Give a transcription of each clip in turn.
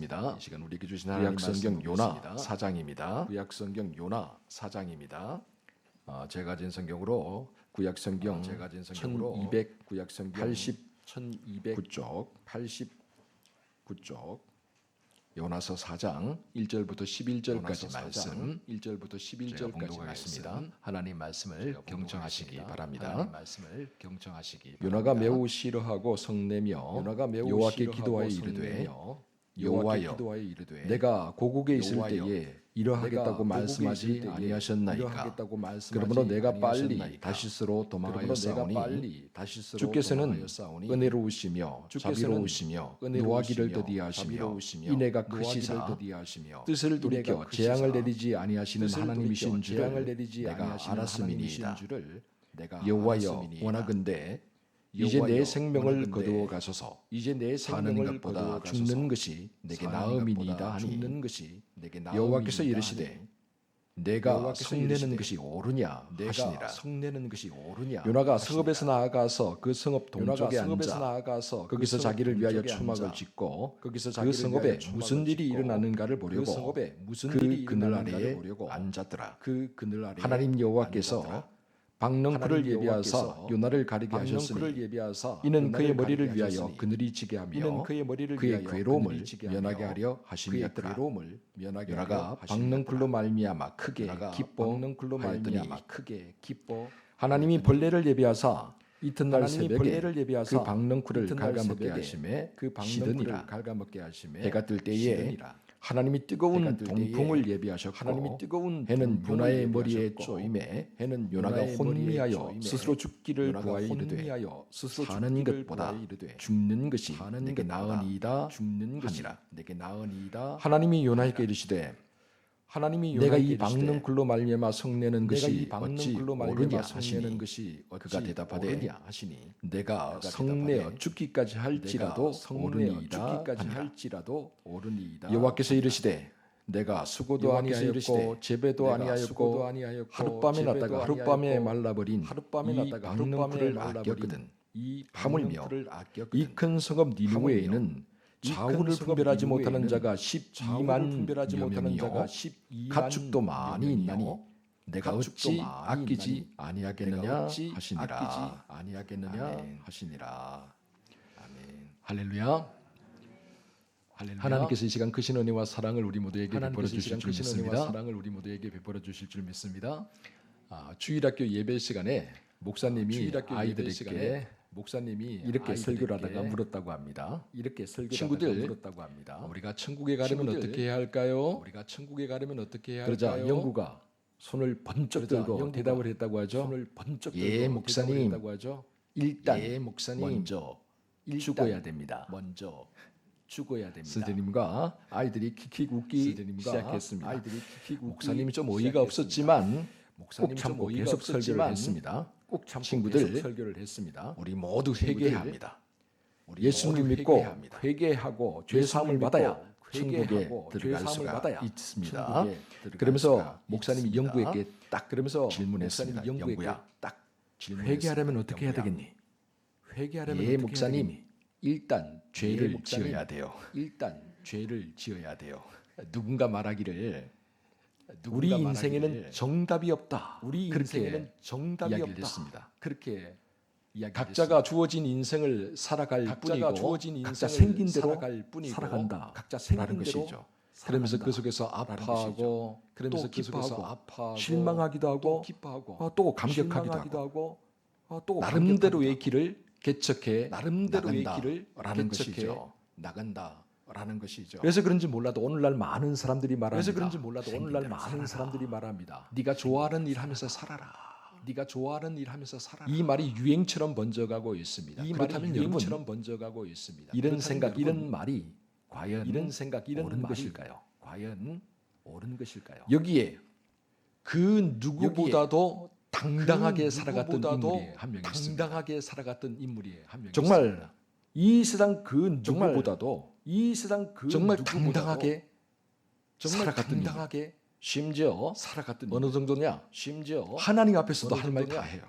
있습니다. 이 시간 우리에게 주신 하나님 구약성경 요나 4장입니다. 구약성경 요나 4장입니다. 제가 가진 성경으로 구약성경 1200 구약성경 1209쪽 89쪽 요나서 4장 1절부터 11절까지 말씀 1절부터 11절까지 말씀입니다. 하나님 말씀을 경청하시기 바랍니다. 요나가 매우 싫어하고 성내며 여호와께 기도하여 이르되 여호와여 내가 고국에 있을 때에 이러하겠다고 말씀하지 아니하셨나이까. 그러므로 내가 빨리 다시스로 도망하였사오니 주께서는 은혜로우시며 자비로우시며 노하기를 더디하시며 인애가 크시사 뜻을 돌이켜 재앙을 내리지 아니하시는 하나님이신 줄을 내가 알았음이니이다. 여호와여 원하건대 이제 내 생명을 거두어 가소서. 사는 것보다 죽는 것이 내게 나음이니이다 하니 여호와께서 이르시되 내가 성내는 것이 옳으냐 하시니라. 요나가 성읍에서 나아가서 그 성읍 동쪽에 앉아 거기서 자기를 위하여 초막을 짓고 그 성읍에 무슨 일이 일어나는가를 보려고 그 그늘 아래에 앉았더라. 하나님 여호와께서 박넝쿨을 예비하사 요나를 가리게 하셨으니 이는 그의 머리를 위하여 그늘이 지게 하며 그의 괴로움을 면하게 하려 하심이었더라. 요나가 박넝쿨로 말미암아 크게 기뻐하였더니 하나님이 벌레를 예비하사 이튿날 새벽에 그 박넝쿨을 갉아먹게 하심에 시드니라. 해가 뜰 때에 하나님이 뜨거운 동풍을 예비하셨고 해는 요나의 머리에 쪼임에 요나가 혼미하여 스스로 죽기를 구하여 이르되 사는 것보다 죽는 것이 내게 나으니이다 하니라. 하나님이 요나에게 이르시되 내가 이 박넝쿨로 말미암아 성내는 것이 어찌 옳으냐 하시니 그가 대답하되 내가 성내어 죽기까지 할지라도 옳으니이다 하니라. 여호와께서 이르시되 내가 수고도 아니하였고 재배도 아니하였고 하룻밤에 났다가 하룻밤에 말라버린 이 박넝쿨을 아꼈거든. 하물며 이 큰 성읍 니느웨에는 자원을 분별하지 못하는 자가 12만 명이요 가축도 많이 있나니 내가 어찌 아끼지 아니하겠느냐 하시니라. 아멘. 할렐루야. 하나님께서 이 시간 크신 은혜와 사랑을 우리 모두에게 베풀어 주실 줄 믿습니다. 주일학교 예배 시간에 목사님이 아이들에게 이렇게 설교를 하다가 물었다고 합니다. 친구들, 우리가 천국에 가려면 어떻게 해야 할까요? 그러자 영구가 손을 번쩍 들고 대답을 했다고 하죠. 예, 목사님. 일단 먼저 죽어야 됩니다. 선생님과 아이들이 킥킥 웃기 시작했습니다. 목사님이 좀 어이가 없었지만 꼭 참고 계속 설교를 했습니다. 친구들, 우리 모두 회개해야 합니다. 예수님 믿고 회개하고 죄 사함을 받아야 천국에 들어갈 수가 있습니다. 그러면서 목사님이 영구에게 딱 질문했습니다. 영구야, 회개하려면 어떻게 해야 되겠니? 예, 목사님, 일단 죄를 지어야 돼요. 누군가 말하기를 우리 인생에는 정답이 없다. 그렇게 이야기를 했습니다. 각자가 주어진 인생을 살아갈 뿐이고 각자 생긴 대로 살아간다라는 것이죠. 그러면서 그 속에서 아파하고 또 기뻐하고 실망하기도 하고 또 감격하기도 하고 나름대로의 길을 개척해 나간다라는 것이죠. 그래서 그런지 몰라도 오늘날 많은 사람들이 말합니다. 네가 좋아하는 일 하면서 살아라. 이 말이 유행처럼 번져가고 있습니다. 그렇다면 여러분, 이런 생각, 이런 말이 과연 옳은 것일까요? 여기에 그 누구보다도 당당하게 살아갔던 인물이 한 명 있습니다. 정말 이 세상 그 누구보다도 정말 당당하게 살아갔던 인물. 심지어 어느 정도냐? 하나님 앞에서도 할 말 다 해요.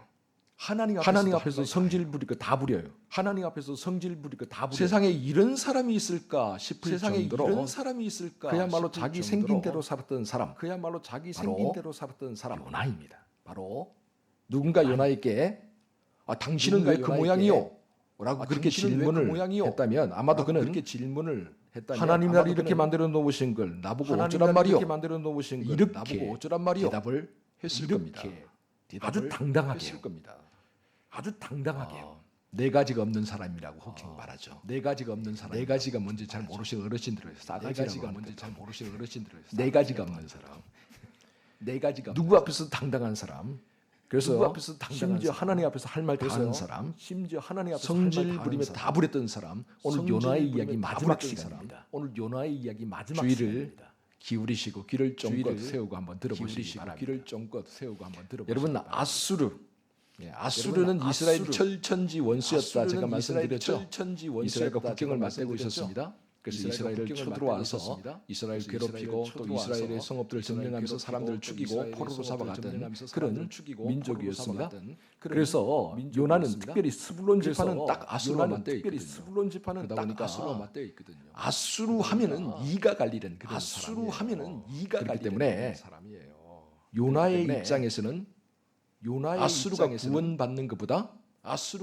하나님 앞에서 성질 부리고 다 부려요. 하나님 앞에서 성질 부리고 다 부려요. 세상에 이런 사람이 있을까 싶을 정도로 이런 사람이 있을까 그야말로 싶을 자기 정도로 생긴 대로 살았던 사람, 그야말로 자기 바로 생긴 대로 살았던 사람 요나입니다. 바로 누군가 요나에게 당신은 왜 그 모양이요? 라고 그렇게 질문을 했다면 아마도 그는 그렇게 질문을 했다면 하나님 나를 이렇게 만들어 놓으신 걸 나보고 어쩌란 말이요? 이렇게 대답을 했을 겁니다. 아주 당당하게 했을 겁니다. 아주 당당하게 네 가지가 없는 사람이라고 호킹 말하죠. 네 가지가 없는 사람. 네 가지가 뭔지 잘 모르시는 어르신들을 싸가지가 뭔지 잘 모르시는 어르신들을 네 가지가 없는 사람. 네 가지가 누구 앞에서 당당한 사람. 그래서 심지어 하나님 앞에서 할 말 다 하는 사람, 심지어 하나님 앞에서 성질 부리며 다 부렸던 사람. 오늘 요나의 이야기 마지막 시간입니다. 오늘 요나의 이야기 마지막 시간입니다. 기울이시고 귀를 쫑긋 세우고 한번 들어보시기 바랍니다. 귀를 쫑긋 세우고 한번 들어보시기 여러분 아수르는 이스라엘 철천지 원수였다. 제가 말씀드렸죠. 이스라엘과 국경을 맞대고 있었습니다. 그래서 이스라엘을 쳐들어와서 이스라엘 괴롭히고 또 이스라엘의 성읍들을 점령하면서 사람들을 죽이고 포로로 잡아갔던 그런 민족이었습니다. 그래서 요나는 특별히 스불론 지파는 딱 아수르와 맞대어 있거든요. 그러다 보니까 아수르 하면은 이가 갈리는 그런 아수르 하면은 이가 갈리는 때문에 요나의 입장에서는 아수르가 구원받는 것보다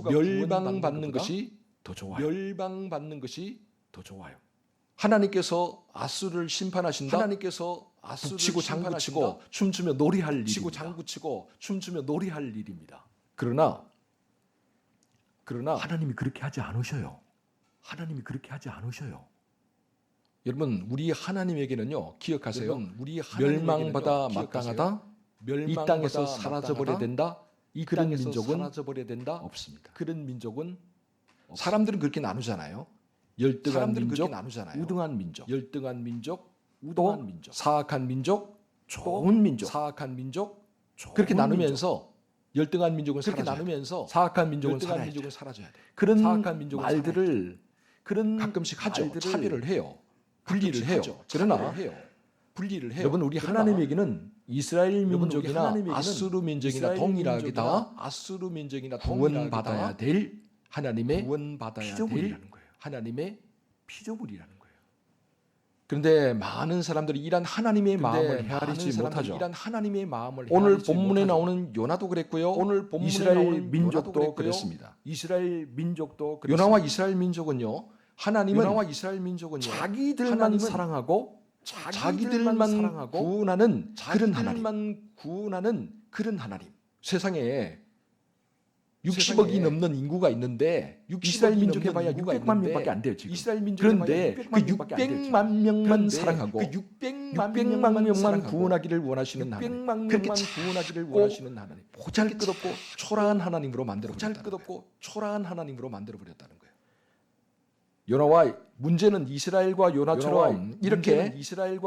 멸망받는 것이 더 좋아요. 멸망받는 것이 더 좋아요. 하나님께서 아수르를 심판하신다. 하나님께서 아수르를 북치고 장구치고 춤추며 노래할 일입니다. 북치고 장구치고 춤추며 노래할 일입니다. 그러나 하나님이 그렇게 하지 않으셔요. 하나님이 그렇게 하지 않으셔요. 여러분, 우리 하나님에게는요, 기억하세요. 멸망받아 마땅하다. 이 땅에서 사라져버려야 된다. 이 그런 민족은 사라져버려야 된다. 없습니다. 그런 민족은 사람들은 그렇게 나누잖아요. 열등한 민족, 우등한 민족, 열등한 민족, 우등한 민족, 사악한 민족, 좋은 민족, 사악한 민족, 그렇게 나누면서 열등한 민족은 그렇게 나누면서 사악한 민족은 사라져야 돼. 그런 말들을 그런 가끔씩 하죠. 차별을 해요. 분리를 해요. 그러나 여러분, 우리 하나님에게는 이스라엘 민족이나 아수르 민족이나 동일하게 다 구원받아야 될 하나님의 피조물이라는 거예요. 하나님의 피조물이라는 거예요. 그런데 많은 사람들이 이런 하나님의 마음을 헤아리지 못하죠. 오늘 본문에 나오는 요나도 그랬고요. 이스라엘 민족도 그랬습니다. 요나와 이스라엘 민족은요. 하나님은 자기들만 사랑하고 자기들만 구원하는 그런 하나님. 세상에 60억이 넘는 인구가 있는데 이스라엘 민족 해봐야 600만 명밖에 안 돼요 지금. 그런데 그 600만 명만 사랑하고 600만 명만 구원하기를 원하시는 하나님. 그렇게 작고 보잘것없고 초라한 하나님으로 만들어버렸다는 거예요. 요나와 문제는 이스라엘과 요나처럼 이렇게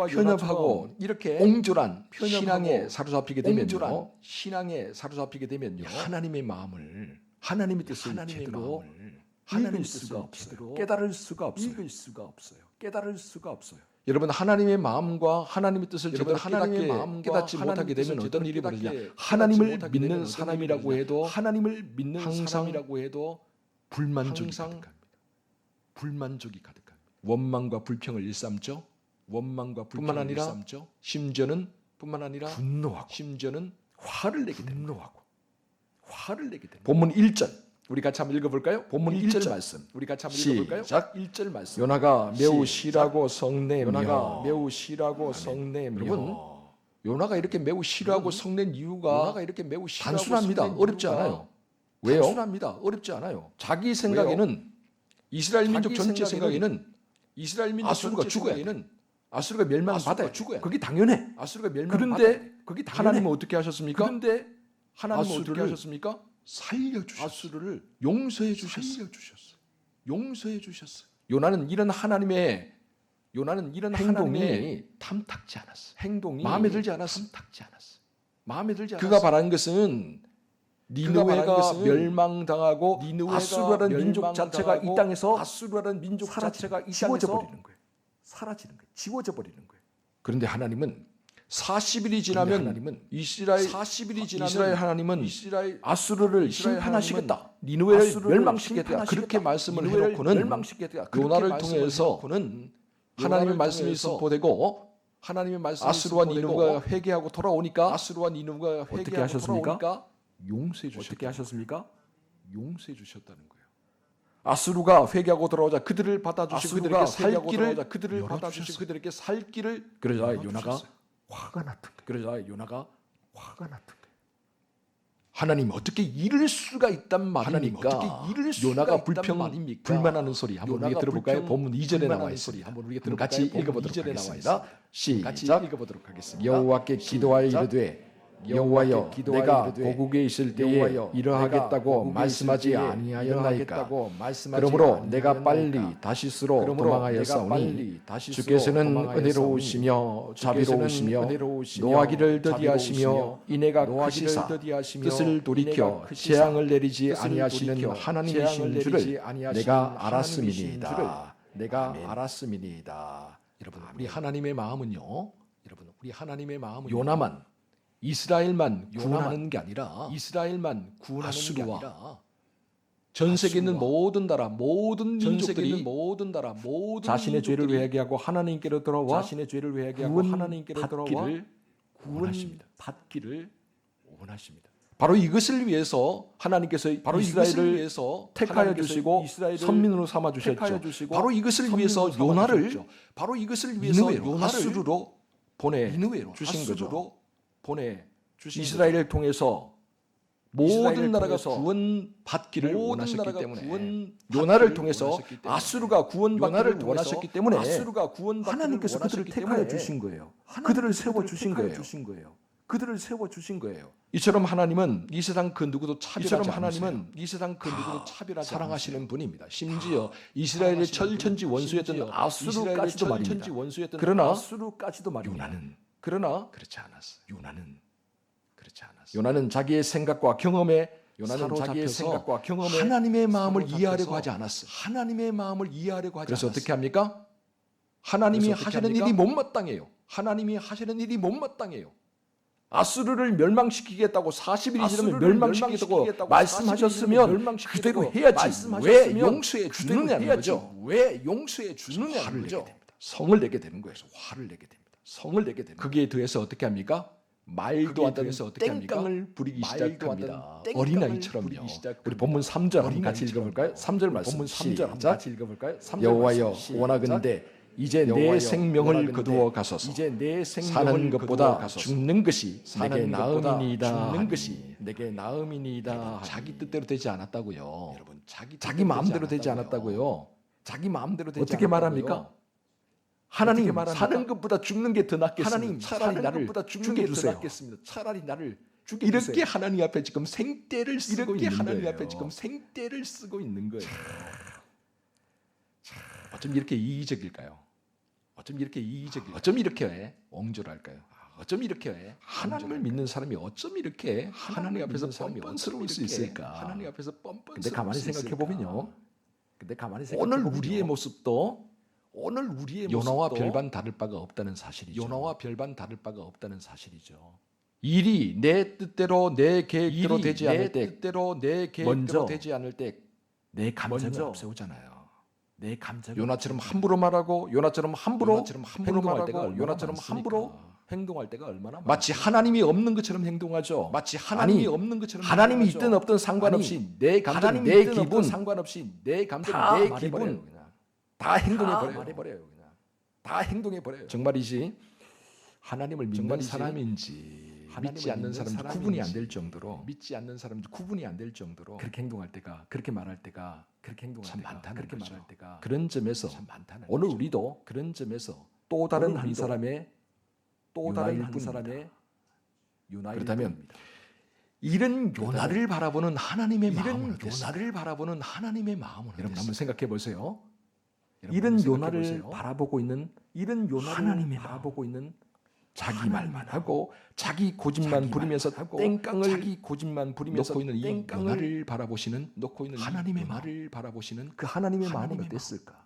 편협하고 이렇게 옹졸한 신앙에 사로잡히게 되면요. 하나님의 마음을 하나님의 뜻을 제대로 읽을 수가 없어요. 깨달을 수가 없어요. 여러분, 하나님의 마음과 하나님의 뜻을 제대로 깨닫지 못하게 되면 어떤 일이 벌어지냐? 하나님을 믿는 사람이라고 해도 항상 불만족이 가득합니다. 원망과 불평을 일삼죠. 뿐만 아니라 심지어는 분노하고 화를 내게 됩니다. 본문 1절 우리 같이 한번 읽어볼까요? 본문 1절 말씀 우리 같이 한번 읽어볼까요? 시작. 1절 말씀. 요나가 매우 실하고 성내며 여러분, 요나가 이렇게 매우 실하고 성낸 이유가 단순합니다. 어렵지 않아요. 왜요? 자기 생각에는 이스라엘 민족 전체 생각에는 아수르가 죽어야 돼. 아수르가 멸망받아야 죽어야 돼. 그게 당연해. 그런데 하나님은 어떻게 하셨습니까? 아수르를 살려주셨어요. 아수르를 용서해 주셨어요. 요나는 이런 하나님의 행동이 탐탁지 않았어. 마음에 들지 않았어. 그가 바라는 것은 니느웨가 멸망당하고 아수르라는 민족 자체가 이 땅에서 지워져 버리는 거예요. 그런데 하나님은 40일이 지나면 하나님은 이스라엘 하나님은 아수르를 심판하시겠다. 니느웨를 멸망시키겠다. 그렇게 말씀을 해놓고는 요나를 통해서 하나님의 말씀이 선포되고 아수르와 니느웨가 회개하고 돌아오니까 어떻게 하셨습니까? 어떻게 하셨습니까? 용서해 주셨다는 거예요. 아수르가 회개하고 돌아오자 그들을 받아주시고 그들에게 살 길을 그들에게 살 길을 그러자 요나가 화가 났던 거예요. 그러자 요나가 화가 났던 거예요. 하나님 어떻게 이럴 수가 있단 말입니까? 요나가 불만하는 소리 한번 우리가 들어볼까요? 본문 2절에 나와 있습니다. 한번 우리가 같이 읽어보도록 하겠습니다. 시작. 읽어보도록 하겠습니다. 여호와께 기도하여 이르되 여호와여 내가 고국에 있을 때에 이러하겠다고 말씀하지 아니하였나이까. 그러므로 내가 빨리 다시스로 도망하였사오니 주께서는 은혜로우시며 자비로우시며 노하기를 더디하시며 인애가 크시사 뜻을 돌이켜 재앙을 내리지 아니하시는 하나님이신 줄을 내가 알았음이니이다. 여러분 우리 하나님의 마음은요. 요나만 이스라엘만 구원하는 게 아니라 아수르와 전 세계에 있는 모든 나라, 모든 민족들이 자신의 죄를 회개하고 하나님께로 돌아와 구원받기를 원하십니다. 바로 이것을 위해서 하나님께서 이스라엘을 택하여 주시고 선민으로 삼아 주셨죠. 바로 이것을 위해서 요나를 아수르로 보내 주신 거죠. 이스라엘을 통해서 모든 나라가 구원받기를 원하셨기 때문에 요나를 통해서 아수르가 구원받기를 원하셨기 때문에 하나님께서 그들을 택하여 주신 거예요. 그들을 세워 주신 거예요. 이처럼 하나님은 이 세상 그 누구도 차별하지 사랑하시는 분입니다. 심지어 이스라엘의 철천지 원수였던 아수르까지도 말입니다. 그러나 요나는 그렇지 않았어요. 요나는 자기의 생각과 경험에 하나님의 마음을 이해하려고 하지 않았어요. 그래서 어떻게 합니까? 하나님이 하시는 일이 못마땅해요. 아수르를 멸망시키겠다고 40일이 지나면 멸망시키겠다고 말씀하셨으면 그대로 해야지. 왜 용서해 주느냐는 거죠. 성을 내게 되는 거예요. 거기에 더해서 어떻게 합니까? 말도 안 되는 땡깡을 부리기 시작합니다. 어린아이처럼요. 우리 본문 3절 한번 같이 읽어볼까요? 3절 말씀 시작. 여호와여 원하건대 이제 내 생명을 거두어 가소서. 사는 것보다 죽는 것이 내게 나음이니이다. 자기 뜻대로 되지 않았다고요. 자기 마음대로 되지 않았다고요. 어떻게 말합니까? 하나님 사는 것보다 죽는 게 더 낫겠습니다. 차라리 나를 죽여주세요. 이렇게 하나님 앞에 지금 생떼를 쓰고 있는 거예요. 어쩜 이렇게 이기적일까요? 어쩜 이렇게 옹졸할까요? 하나님을 믿는 사람이 어쩜 이렇게 하나님 앞에서 뻔뻔스러울 수 있을까? 근데 가만히 생각해 보면요. 오늘 우리의 모습도 요나와 별반 다를 바가 없다는 사실이죠. 일이 내 뜻대로 내 계획대로 되지 않을 때 먼저 내 감정을 앞세우잖아요. 요나처럼 함부로 말하고 요나처럼 함부로 행동할 때가 얼마나 많아요. 마치 하나님이 없는 것처럼 행동하죠. 하나님이 있든 없든 상관없이 내 감정, 내 기분 다 행동해버려요. 정말이지 하나님을 믿는 사람인지 믿지 않는 사람인지 구분이 안 될 정도로 그렇게 행동할 때가 그렇게 말할 때가 참 많다는 거죠. 그런 점에서 오늘 우리도 또 다른 한 사람의 그렇다면 이런 요나를 바라보는 하나님의 마음은 여러분 한번 생각해 보세요. 이런 요나를 바라보고 있는 하나님의 마음. 자기 말만 하고 자기 고집만 부리면서 땡깡을 놓고 있는 이 요나를 바라보시는 하나님의 마음. 그 하나님의 마음은 어땠을까?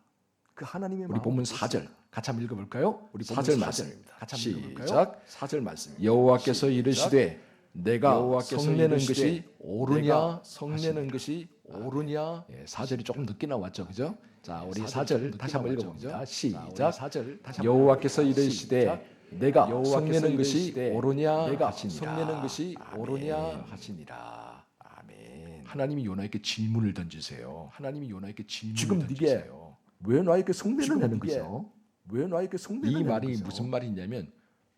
그 하나님의 우리 본문 마음을 4절 같이 한번 읽어볼까요? 우리 본문 4절 말씀입니다. 같이 한번 읽어볼까요? 시작. 4절 말씀입니다. 여호와께서 이르시되 내가 여호와께서 성내는 이르시되 것이 옳으냐 성내는 것이 옳으냐. 4절이 조금 늦게 나왔죠, 그죠? 자, 우리 사절이 4절 다시 한번 늦게 읽어봅니다. 나왔죠. 시작. 4절 다시 한번 여호와께서 읽어봅니다. 이르시되 내가 여호와께서 성내는 것이 이르시되 옳으냐 내가 하시니라. 성내는 것이 옳으냐 하시니라. 아멘. 하나님이 요나에게 질문을 던지세요. 하나님이 요나에게 질문을 지금 던지세요. 왜 나에게 성내는 지금 하는 이게 거죠? 왜 나에게 성내는 이 말이 거죠? 무슨 말이냐면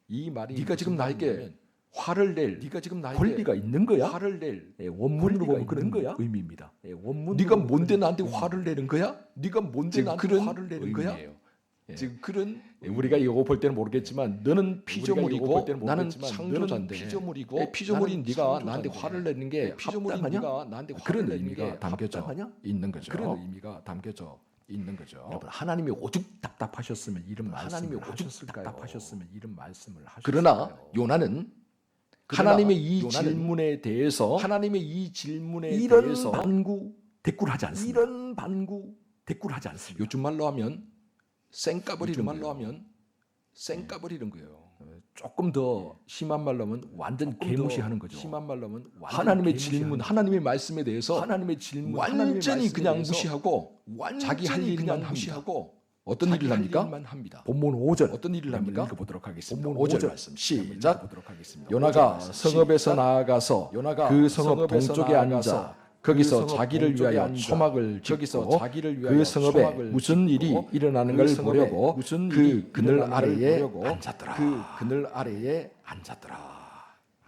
이 말이 네가 지금 무슨 나에게 말이냐면 화를 낼 네가 지금 나에게 권리가 있는 거야? 화를 낼 원문으로 보면 권리가 그런 있는 거야? 의미입니다. 원문 네가 뭔데 나한테 화를 내는 거야? 네가 뭔데 지금 나한테 그런 화를 내는 거야? 의미예요. 예. 지금 그런 우리가 이거 볼 때는 모르겠지만 너는 피조물이고 볼 때는 나는 모르겠지만 창조자인데 너는 피조물이고 예, 피조물인 나는 네가 창조자인데 나한테 화를 내는 게 피조물인 합당하냐? 네가 나한테 화를 그런 내는 의미가 게 담겨져 합당하냐? 있는 거죠. 그런 의미가 담겨져 있는 거죠. 여러분 하나님이 오죽 답답하셨으면 이런 하나님이 말씀을 오죽 하셨을까요? 답답하셨으면 이런 말씀을 하셨을까요? 그러나 요나는 그러나 하나님의 이 요나는 질문에 대해서 하나님의 이 질문에 이런 대해서 반구 대꾸를 하지 않습니다. 이런 반구 대꾸를 하지 않습니다. 요즘 말로 하면 쌩까버리는 요즘 말로 거예요. 하면 쌩까버리는 거예요. 조금 더 심한 말로 하면 완전 조금 개무시하는 더 거죠. 심한 말로 하면 완전 하나님의 개무시하는 질문, 거죠. 하나님의 말씀에 대해서 하나님의 질문, 완전히 하나님의 그냥 말씀에 무시하고 대해서 자기 할 완전히 일만 그냥 합니다. 무시하고 어떤 자기 일을 할 합니까? 일만 합니다. 본문 5절 어떤 일을 한번 합니까? 읽어보도록 하겠습니다. 본문 5절 5절 말씀 시작. 보도록 하겠습니다. 요나가 오절 말씀. 성읍에서 시작. 나아가서 요나가 그 성읍 성읍에서 동쪽에 나아가서 앉아 거기서 그 성읍 자기를 동쪽에 위하여 앉아 초막을 거기서 짓고 자기를 위하여 그 성읍에 초막을 무슨 일이 짓고 일어나는 그 걸 성읍에 보려고 무슨 그 일이 그늘 일어나는 걸 아래에 보려고 앉았더라. 그 그늘 아래에 앉았더라.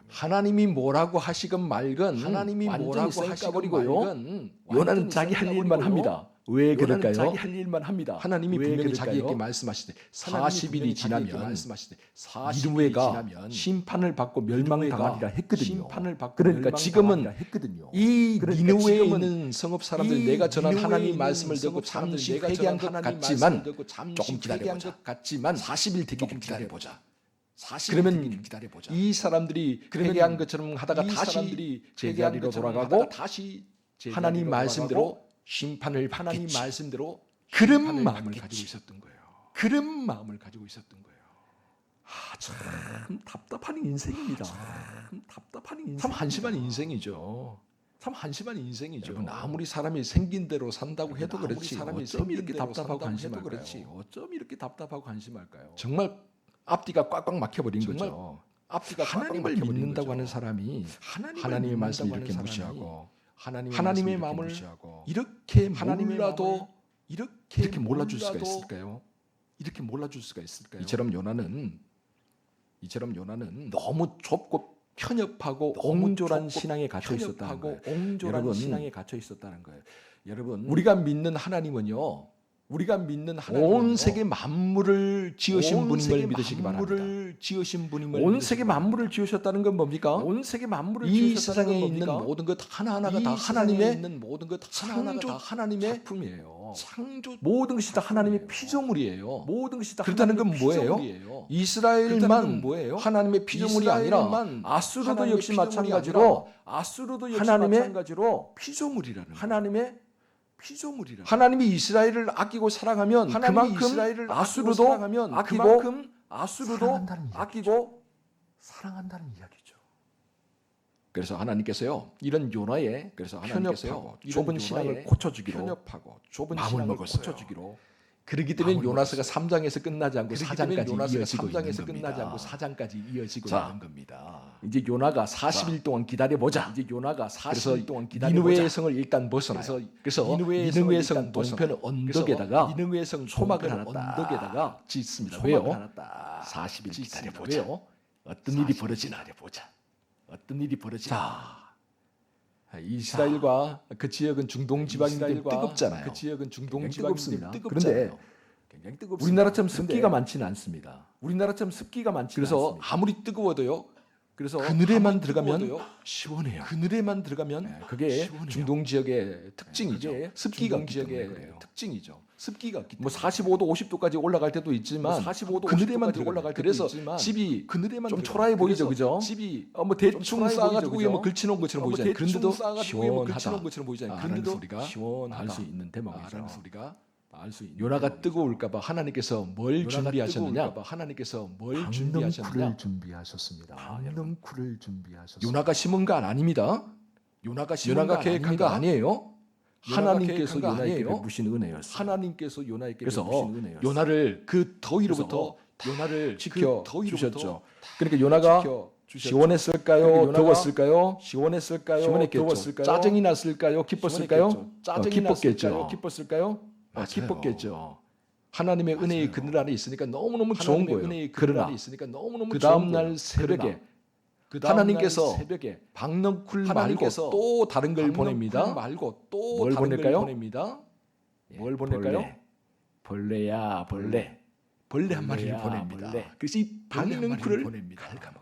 하나님이 뭐라고 하시건 말건 하나님이 완전히 뭐라고 쌩까버리고요. 하시고요. 요나는 자기 할 일만 합니다. 왜 그럴까요? 자기 할 일만 합니다. 하나님이 왜 분명히 그럴까요? 자기에게 말씀하시되 하나님이 40일이 분명히 자기에게 지나면 말씀하시되 40일이 니느웨가 지나면 심판을 받고 멸망당하리라 했거든요. 심판을 받고 그러니까 지금은 멸망당하리라 했거든요. 이 그러니까 니느웨에 지금은 있는 성읍 사람들 이 내가 전한 니느웨에 하나님 있는 말씀을 듣고 성읍 사람들 잠시 내가 회개한 전한 것 하나님 같지만 말씀을 듣고 잠시 조금 회개한 기다려보자. 것 같지만 40일 되기 조금 기다려보자. 40일 그러면 되기를 기다려보자. 이 사람들이 그러면 회개한 것처럼 하다가 이 다시 사람들이 제자리로 회개한 것처럼 돌아가고 하다가 다시 제자리로 하나님 돌아가고 말씀대로 심판을 하나님 받겠지. 말씀대로 그런 심판을 마음을 받겠지. 가지고 있었던 거예요. 그런 마음을 가지고 있었던 거예요. 참 답답한 인생입니다. 참 답답한 인생. 참 한심한 인생이죠. 참 한심한 인생이죠. 여러분 아무리 사람이 생긴 대로 산다고 해도 아무리 그렇지 사람이 어쩜 이렇게 생긴 대로 답답하고 산다고 해도 한심할까요? 그렇지. 어쩜 이렇게 답답하고 한심할까요? 정말 앞뒤가 꽉꽉 막혀버린 정말 거죠. 앞뒤가 하나님을 믿는다고 하는 사람이 하나님의 말씀을 이렇게 믿는다고 무시하고 하나님의, 하나님의 말씀을 마음을 무시하고 이렇게 하나님의 몰라도 마음을 이렇게 몰라줄 수가 몰라도 있을까요? 이렇게 몰라줄 수가 있을까요? 이처럼 요나는 너무 좁고 편협하고 너무 옹졸한 좁고 신앙에 갇혀 있었다는 거예요. 옹졸한 여러분, 신앙에 갇혀 있었다는 거예요. 여러분, 우리가 믿는 하나님은요. 우리가 믿는 온 세계 만물을 지으신 온 분임을 세계 믿으시기 바랍니다. 만물을 지으신 분임을 온 믿으시기 세계 바랍니다. 만물을 지으셨다는 건 뭡니까? 온 세계 만물을 이 지으셨다는 세상에 건 있는 뭡니까? 모든 것 하나하나가 이 다 세상에 하나님의 있는 모든 것 하나하나가 창조 다 하나님의 작품이에요. 창조 모든 것이 다 하나님의 작품이에요. 피조물이에요. 모든 것이 다 그렇다는 건 하나님의 뭐예요? 피조물이에요. 그렇다는 이스라엘만 건 뭐예요? 하나님의 피조물이 아니라 이스라엘만 아수르도 하나님의 역시 피조물이 마찬가지로 아니라 아수르도 역시 하나님의 마찬가지로 피조물이라는 하나님의 피조물이라. 하나님이 이스라엘을 아끼고 사랑하면 하나님이 그만큼 이스라엘을 아수르도 사랑하면 아끼고 그만큼 아수르도 사랑한다는 이야기죠. 아끼고 사랑한다는 이야기죠. 그래서 하나님께서요 이런 요나의 편협하고 좁은 신앙을 고쳐주기로 편협하고 좁은 마음을 신앙을 먹었어요. 고쳐주기로 그렇기 때문에 마음을 요나서가 3장에서 끝나지 않고 그렇기 때문에 4장까지 요나서가 이어지고 있는 3장에서 겁니다. 끝나지 않고 4장까지 이어지고 자, 있는 겁니다. 이제 요나가 40일 동안 기다려보자. 이제 요나가 그래서 40일 동안 기다려보자. 니느웨의 성을 일단 벗어나요. 그래서 니느웨의 성 동편 언덕에다가 니느웨의 성 초막을 동편 하나 언덕에다가 딱 짓습니다. 초막을 왜요? 하나 딱 40일 짓습니다. 기다려보자. 왜요? 어떤 일이 벌어지나 보자. 어떤 일이 벌어지나. 자, 이스라엘과 그 지역은 중동 지방인데 뜨겁잖아요. 그 지역은 중동 굉장히 지방인데 뜨겁습니다. 뜨겁잖아요. 그런데 굉장히 뜨겁습니다. 우리나라처럼 습기가 근데 많지는 않습니다. 우리나라처럼 습기가 많지 그래서 않습니다. 아무리 뜨거워도요. 그래서 그늘에만 아무리 들어가면 뜨거워도요. 시원해요. 그늘에만 들어가면 네, 그게 시원해요. 중동 지역의 특징이죠. 그게 습기가 중동 지역의 그래요. 특징이죠. 습기가 없기 뭐 때문에. 45도, 50도까지 올라갈 때도 있지만 45도, 그늘에만 50도까지 올라갈 때도 그래서 있지만 집이 그늘에만 좀 들어가요. 초라해 보이죠, 그래서 그죠? 집이 뭐 대충 초라해 쌓아가지고 보이죠, 뭐 그죠? 걸쳐놓은 것처럼 뭐 보이잖아요. 대충 그런데도 쌓아가지고 뭐 걸쳐놓은 시원하다. 것처럼 보이잖아요. 라는 그런데도 소리가 시원하다. 할 수 있는 대목이죠. 라는 소리가 요나가 뜨거울까봐 하나님께서 뭘 준비하셨느냐? 하나님께서 뭘 준비하셨느냐? 준비하셨습니다. 방능쿨을 준비하셨습니다. 요나가 심은 거 아닙니다. 요나가 계획한 거 아니에요. 하나님께서 요나에게 베푸신 은혜였어요. 하나님께서 요나에게 그래서 베푸신 은혜였어요. 요나를 그 더위로부터 요나를 지켜 주셨죠. 그러니까 요나가 시원했을까요? 더웠을까요? 시원했을까요? 시원했겠죠. 더웠을까요? 짜증이 났을까요? 기뻤을까요? 기뻤겠죠. 기뻤을까요? 맞아요. 기뻤겠죠. 하나님의 은혜의 그늘 안에 있으니까 너무너무 좋은 거예요. 그러나 그 다음 날 새벽에 하나님께서 박넝쿨 말고 또 다른 걸 보냅니다. 뭘 보낼까요? 뭘 보낼까요? 벌레야 벌레. 벌레 한 마리를 보냅니다. 그래서 이 박넝쿨을 긁어먹게 합니다.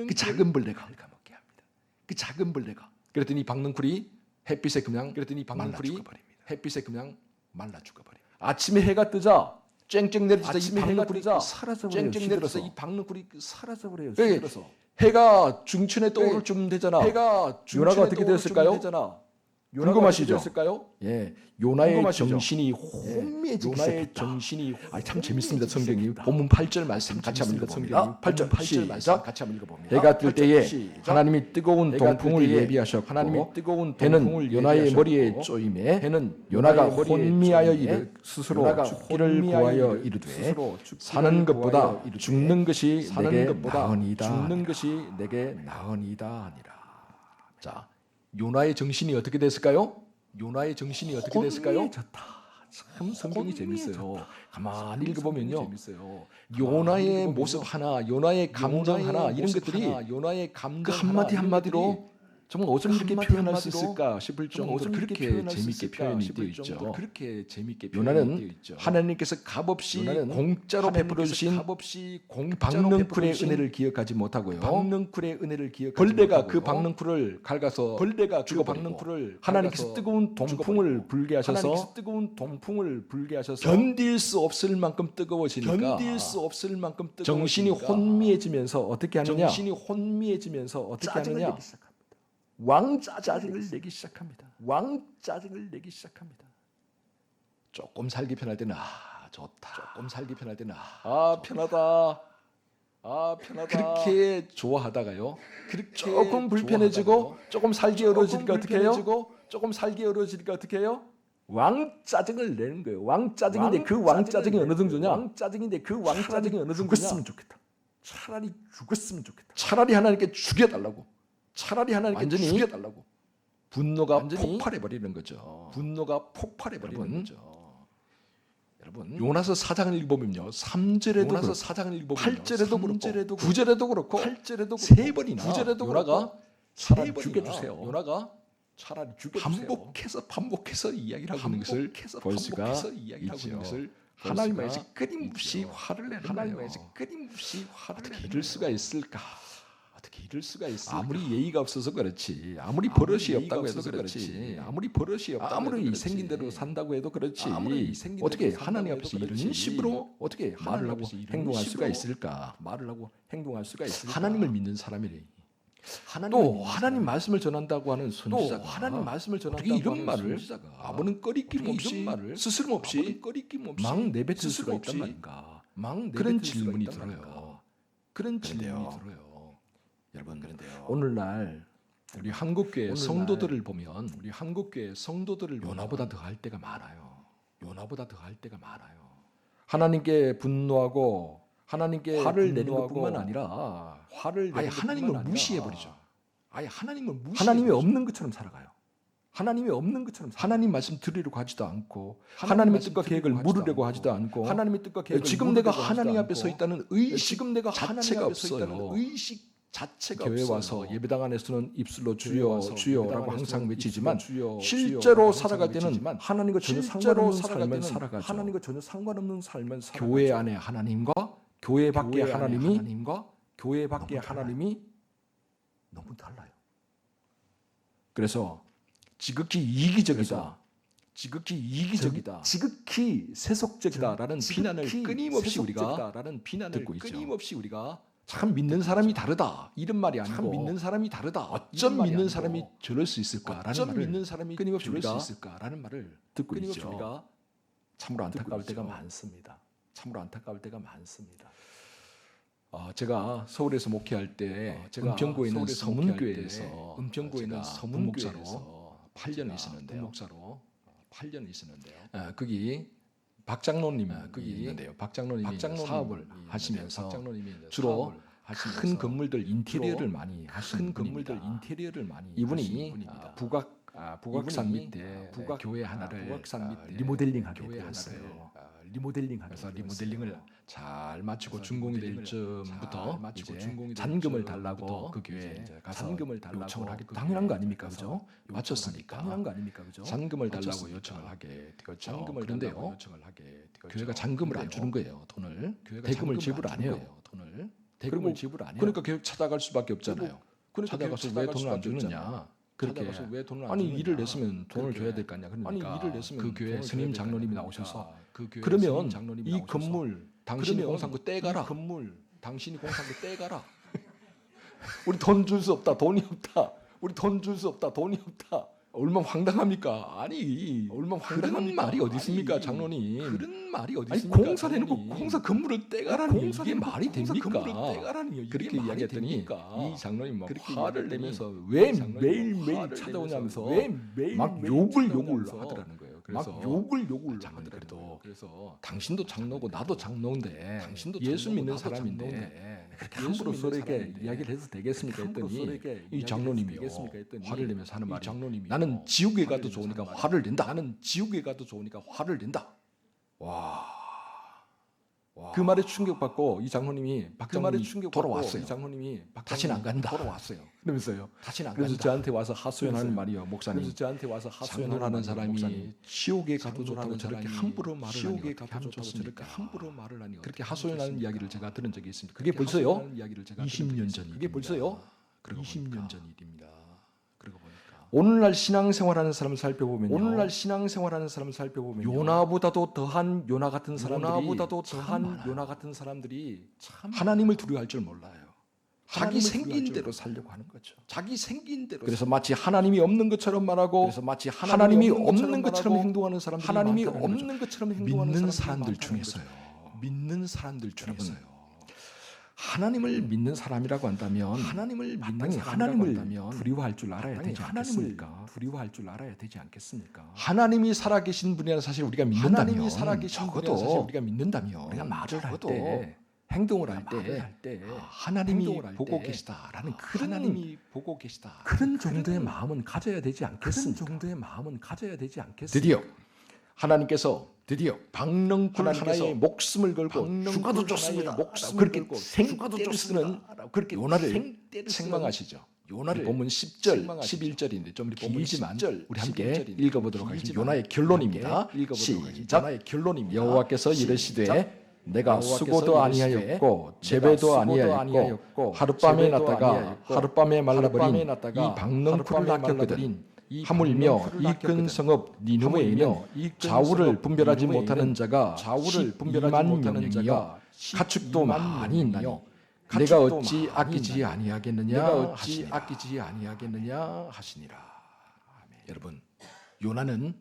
그 작은 벌레가 긁어먹게 합니다. 그 작은 벌레가. 그랬더니 박넝쿨이 햇빛에 그냥 말라 죽어버립니다. 아침에 해가 뜨자 쨍쨍 내려지자 이 박넝쿨이 사라져버려요. 쨍쨍 내려서 이 박넝쿨이 사라져버려요. 시들어서 해가 중천에 떠오를 쯤 되잖아. 요나가 어떻게 되었을까요? 궁금하시죠? 예, 요나의 정신이 혼미해지기 시작했다. 참 재밌습니다. 성경이 본문 8절 말씀 같이 한번 읽어봅니다. 8절 시작. 해가 뜰 때에 하나님이 뜨거운 동풍을 예비하셨고 해는 요나의 머리에 쪼임에 요나가 혼미하여 스스로 죽기를 구하여 이르되 사는 것보다 죽는 것이 내게 나으니이다 하니라. 자, 요나의 정신이 어떻게 됐을까요? 혼미해졌다. 참 성경이 재밌어요. 가만히 읽어보면요. 요나의 모습 하나, 요나의 감정 하나 이런 것들이 그 한마디 한마디로 정말 어쩜 이렇게 표현할 수 있을까 싶을 정도로 그렇게 재밌게 표현이 되어 있죠. 요나는 하나님께서 값없이 공짜로 베풀어 주신 박넝쿨의 은혜를 기억하지 못하고요. 벌레가 그 박넝쿨을 갉아서 죽어버리고 하나님께서 뜨거운 동풍을 불게 하셔서 견딜 수 없을 만큼 뜨거워지니까 정신이 혼미해지면서 어떻게 하느냐? 왕짜증을 내기 시작합니다. 조금 살기 편할 때는 좋다. 편하다. 그렇게 좋아하다가요. 조금 불편해지고 조금 살기 어려워지니까 어떻게 해요? 왕짜증을 내는 거예요. 왕짜증인데 그 왕짜증이 어느 정도냐? 죽었으면 좋겠다. 차라리 하나님께 죽여달라고. 분노가 폭발해 버리는 거죠. 여러분, 요나서 4장을 읽어보면요. 3절에도 그렇고 8절에도 그렇고 9절에도 그렇고 3 번이나 요나가 차라리 죽여주세요. 반복해서 이야기를 하고 있는 것을 볼 수가 있죠. 하나님에게 끊임없이 화를 내는 거예요. 어떻게 이럴 수가 있을까? 아무리 예의가 없어서 그렇지, 아무리 버릇이 없다고 해도 그렇지, 아무리 생긴 대로 산다고 해도 그렇지, 어떻게 하나님 앞에서 이런 식으로 어떻게 말을 하고 행동할 수가 있을까? 하나님을 믿는 사람이래. 또 하나님 말씀을 전한다고 하는 선지자가 어떻게 이런 말을 아무는 꺼리낌 없이 스스럼 없이 막 내뱉을 수가 있단 말인가? 그런 질문이 들어요. 여러분, 오늘날 우리 한국교회 성도들을 보면 요나보다 더 할 때가 많아요. 하나님께 분노하고 하나님께 화를 내는 것뿐만 아니라 아예 하나님을 무시해 버리죠. 하나님이 없는 것처럼 살아가요. 하나님 말씀 들으려고 하지도 않고 하나님의 뜻과 계획을 물으려고 하지도 않고 지금 내가 하나님 앞에 서 있다는 의식 자체가 없어요. 교회 와서 예배당 안에서는 입술로 주여 주여라고 항상 외치지만 실제로 살아갈 때는 하나님과 전혀 상관없는 삶을 살아가죠. 교회 안에 하나님과 교회 밖의 하나님이 너무 달라요. 그래서 지극히 이기적이다, 지극히 세속적이다라는 비난을 끊임없이 우리가 듣고 있죠. 참 믿는 사람이 다르다 이런 말이 아니고 어쩜 믿는 사람이 저럴 수 있을까라는 말을 끊임없이 우리가 듣고 있죠. 참으로 안타까울 있죠. 때가 많습니다. 참으로 안타까울 때가 많습니다. 제가 서울에서 목회할 때 은평구에 있는 서문교회에서 은평구에는 서문목사로 8년 있었는데요. 목사로 8년 있었는데요. 거기 박 장로님이 있는데요. 박 장로님이 사업을 하시면서 주로 큰 건물들 인테리어를 많이 하시는 분입니다. 이분이 북악산 밑에 교회 하나를 리모델링하게 되었어요. 그래서 리모델링을 잘 마치고 준공이 될 즈음부터 이제 잔금을 달라고 그 교회에 가서 요청을 하게 당연한 거 아닙니까, 그죠? 마쳤으니까 당연한 거 아닙니까, 그죠? 잔금을 달라고 요청을 하게 되었죠. 그런데요, 교회가 잔금을 안 주는 거예요, 돈을. 대금을 지불 안 해요, 돈을. 대금을 지불 안 해요. 그러니까 교회 찾아갈 수밖에 없잖아요. 찾아가서 왜 돈을 안 주느냐? 그렇게 아니 일을 냈으면 돈을 줘야 될 거 아니야. 그러니까 그 교회 스님 장로님이 나오셔서 그러면 이 건물 당신이 공사한 거 떼가라. 당신이 공사한 거 떼가라. 우리 돈 줄 수 없다. 돈이 없다. 우리 돈 줄 수 없다. 돈이 없다. 얼마나 황당합니까? 아니 얼마나 황당한 말이 어디 있습니까, 장로님? 그런 말이 어디 있습니까? 공사를 해놓고 공사 건물을 떼가라니 이게 말이 됩니까? 그렇게 이야기했더니 이 장로님 막 화를 내면서 왜 매일매일 찾아오냐면서 막 욕을 하더라는 거예요. 막 욕을 하더라고요. 그래서 당신도 장로고 나도 장로인데 예수 믿는 사람인데 그렇게 함부로 서로에게 이야기를 해서 되겠습니까? 했더니 이 장로님이요 화를 내면서 하는 말이 나는 지옥에 가도 좋으니까 화를 낸다. 나는 지옥에 가도 좋으니까 화를 낸다. 와. 그 말에 충격받고 이 장로님이 돌아왔어요. 이 장로님이 다시는 안 간다. 돌아왔어요. 그러면서요. 다시는 안 간다. 그래서 저한테 와서 하소연하는 말이요, 목사님. 그래서 저한테 와서 하소연하는 사람이 지옥에 가도 좋다고 저렇게 함부로 말을 하니 어떻게 하면 좋습니까? 함부로 말을 하니 그렇게 하소연하는 이야기를 제가 들은 적이 있습니다. 그게 벌써요? 20년 전. 그게 벌써요? 20년 전 일입니다. 그러고 보니까 오늘날 신앙생활하는 사람을 살펴보면요. 요나보다도 더한 요나 같은 사람들이 하나님을 두려워할 줄 몰라요. 자기 생긴 대로 살려고 하는 거죠. 그래서 마치 하나님이 없는 것처럼 말하고 하나님이 없는 것처럼 행동하는 사람들이 믿는 사람들 중에서요. 하나님을 믿는 사람이라고 한다면 마땅히 하나님을 두려워할 줄 알아야 되지 않겠습니까? 하나님이 살아계신 분이라는 사실 우리가 믿는다면 적어도 우리가 말을 할 때 행동을 할 때 하나님이 보고 계시다라는 그런 정도의 마음은 가져야 되지 않겠습니까? 드디어 하나님께서 박넝쿨 하나의 목숨을 걸고 휴가도 좋습니다. 그렇게 생떼를 쓰는 그렇게 요나를 책망하시죠. 본문 10절, 11절인데 좀 길지만 우리 함께 읽어보도록 하겠습니다. 요나의 결론입니다. 시작. 여호와께서 이르시되 내가 수고도 아니하였고 재배도 아니하였고 하룻밤에 났다가 하룻밤에 말라버린 이 박넝쿨을 아꼈거든. 하물며 이 큰 성읍 니느웨에는 좌우를 분별하지 못하는 자가 12만 명이여 가축도 많이 있나니 내가 어찌 아끼지 아니하겠느냐 하시니라. 여러분, 요나는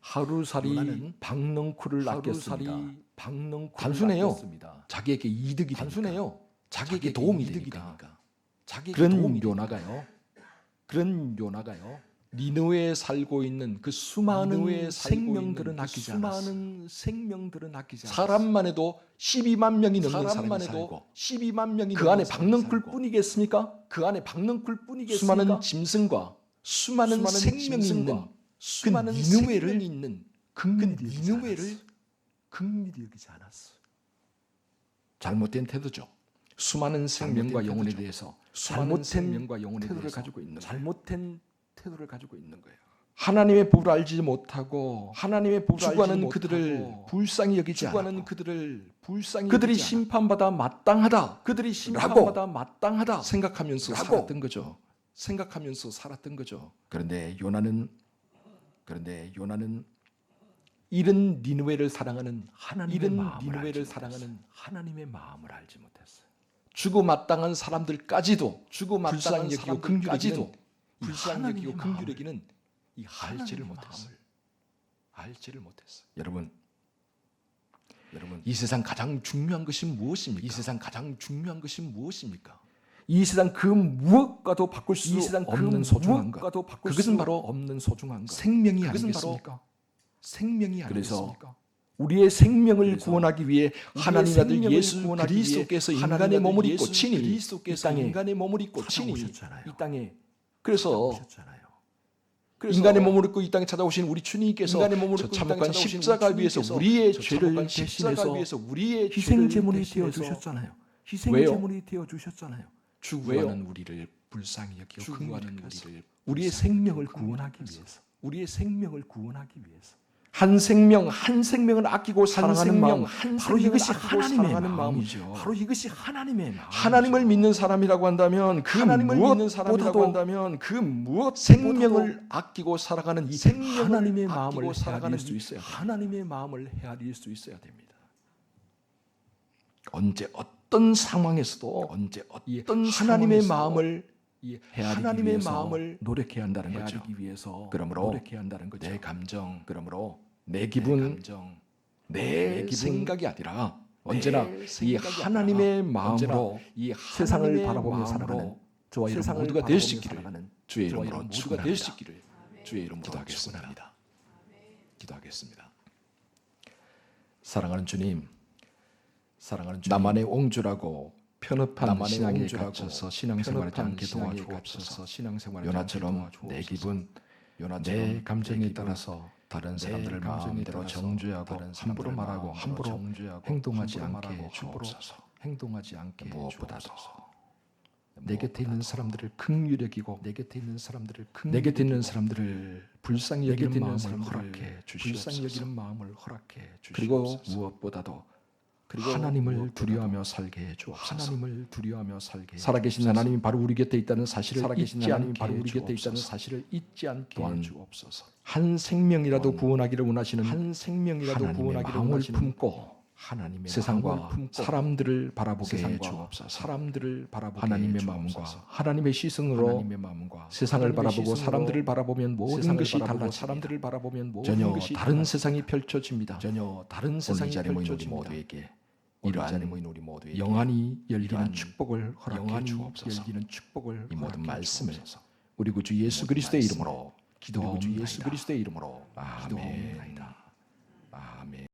하루살이 박넝쿨을 아꼈습니다. 단순해요. 자기에게 이득이 되니까. 자기에게 도움이 되니까. 그런 요나가요. 니느웨에 살고 있는 그 수많은 생명들은 아끼지 않았어요. 사람만 해도 12만 명이 넘는 사람이 살고 그 안에 박넝쿨 뿐이겠습니까? 수많은 짐승과 수많은 생명이 있는 그 니느웨를 긍휼히 여기지 않았어요. 잘못된 태도죠. 수많은 생명과 영혼에 대해서 잘못된 태도를 가지고 있는 거예요. 하나님의 법을 알지 못하고 추구하는 그들을 불쌍히 여기지 않고 그들이 심판받아 마땅하다 생각하면서 살았던 거죠. 그런데 요나는 이런 니느웨를 사랑하는 하나님의 마음을 알지 못했어요. 주고 마땅한 사람들까지도 불쌍히 여기고 긍휼히 여기는 이 알지를 못했어요. 여러분, 여러분, 이 세상 가장 중요한 것이 무엇입니까? 이 세상 가장 중요한 것이 무엇입니까? 이 세상 그 무엇과도 바꿀 수 이 세상 없는 그 소중한 것. 무엇과도 바꿀 그것은 수 바로 없는 소중한 것. 생명이 그것은 아니겠습니까? 생명이 그래서 아니겠습니까? 우리의 생명을 구원하기 위해 하나님 아들 생명을 예수 구원하기 그리스도께서 위해 인간의 하나님 몸을 아들 입고 예수 친히 이 그리스도께서 땅에 인간의 몸을 입고 친히 찾아오셨잖아요. 이 땅에 그래서 오셨잖아요. 인간의 몸을 입고 이 땅에 찾아오신 우리 주님께서 인간의 몸을 저 입고 이 참혹한 땅에 찾아오신 십자가 우리 위에서 주님께서 우리의 저 죄를 참혹한 대신해서 십자가 위에서 우리의 희생 죄를 제물이 대신해서 되어 주셨잖아요. 희생 왜요? 제물이 되어 주셨잖아요. 죽어가는 우리를 불쌍히 여기고 죽어가는 긍휼히 우리를 우리의 생명을 구원하기 위해서 우리의 생명을 구원하기 위해서 한 생명을 아끼고 사랑하는 마음, 바로 이것이 하나님의 사랑하는 마음이죠. 바로 이것이 하나님의 마음. 하나님을 믿는 사람이라고 한다면 그 하나님을 믿는 무엇보다도 사람이라고 그 무엇 생명을 아끼고 살아가는 이 하나님의 마음을 살아가는 헤아릴 수 있어야 하나님의 마음을 헤아릴 수 있어야 됩니다. 언제 어떤 상황에서도 하나님의 마음을 하나님의 마음을 노력해야 한다는 거죠. 헤아리기 위해서 그러므로 노력해야 한다는 거죠. 내 감정, 그러므로 내 기분, 내 생각이 아니라 언제나 이 하나님의 마음으로 이 세상을 바라보며 마음으로 살아가는 저와 여러분 세상을 모두가 될 수 있기를 바라보며 주의 저와 이름으로 여러분 모두가 축원합니다. 될 수 있기를 주의 이름으로 기도하겠습니다. 기도하겠습니다. 사랑하는 주님, 나만의 옹주라고 편협한 신앙에 갇혀서 신앙생활하지 않게 도와주옵소서. 요나처럼 내 기분, 내 감정에 따라서 다른 사람들을 마음대로 정죄하고 함부로 말하고 함부로 행동하지 않게 주옵소서. 무엇보다도 내 곁에 있는 사람들을 긍휼히 여기고 내 곁에 있는 사람들을 불쌍히 여기는 마음을 허락해 주시옵소서. 그리고 무엇보다도 하나님을 두려워하며 살게 해 주옵소서. 살아계신 하나님이 바로 우리 곁에 있다는 사실을 잊지 않게 해 주옵소서. 한 생명이라도 구원하기를 원하시는 하나님의 마음을 품고 세상과 사람들을 바라보게 해 주옵소서. 하나님의 마음과 하나님의 시선으로 세상을 바라보고 사람들을 바라보면 모든 것이 달라집니다. 전혀 다른 세상이 펼쳐집니다. 오늘 이 자리에 모인 우리 모두에게 이러한 영안이 열리는 축복을 허락해 주옵소서. 이 모든 말씀을 우리 구주 예수 그리스도의 이름으로 기도하옵나이다. 아멘.